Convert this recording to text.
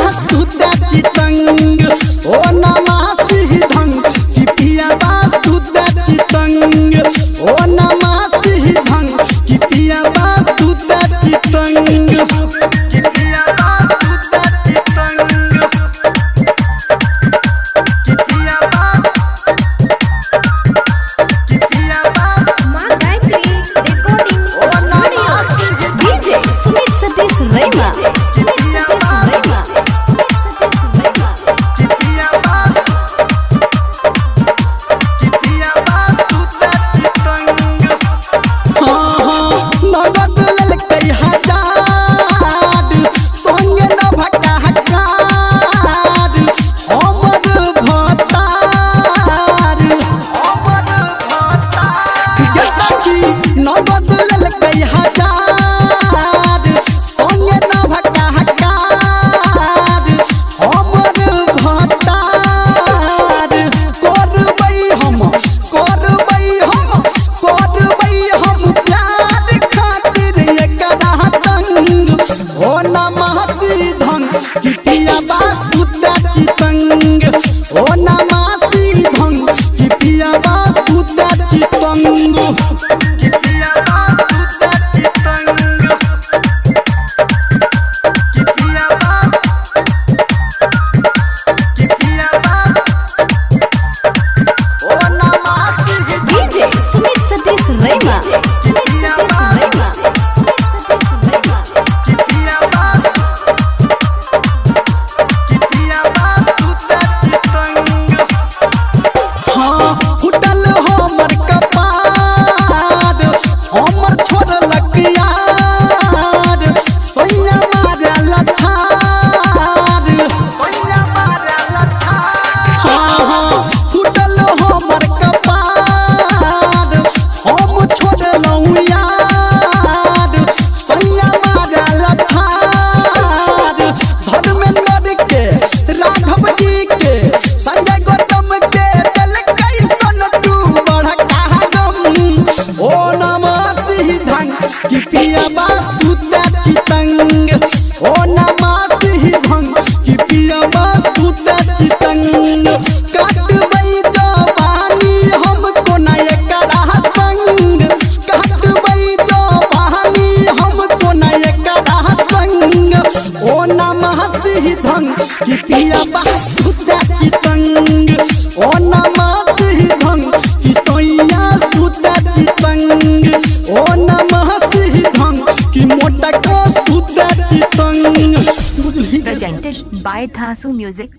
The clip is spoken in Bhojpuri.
सुते चितंग ओ नमः सिद्धंग कि पिया बा सुते चितंग ओ नमः सिद्धंग कि पिया बा सुते चितंग कि पिया बा सुते चितंग कि पिया बा मां Gayatri recording audio DJ Sumit Satish रैमा कि पिया बा सुते चितंग ओ नमः सिद्धंग कि पिया बा सुते चितंग कि पिया बा सुते चितंग कि पिया बा ओ नमः डीजे सुमित सतीश रैमा कि पिया बा सुते चितंग ओ नमः सिद्धंग कि पिया बा सुते चितंग काटबै जवानी हमको ना एकरा संग काटबै जवानी हमको ना एकरा संग ओ नमः सिद्धंग कि पिया बा सुते चितंग ओ नमः सिद्धंग कि सोइया सुते चितंग ओ नमः सिद्धंग कि मोटा को सुते चितंग presented by Thasu Music.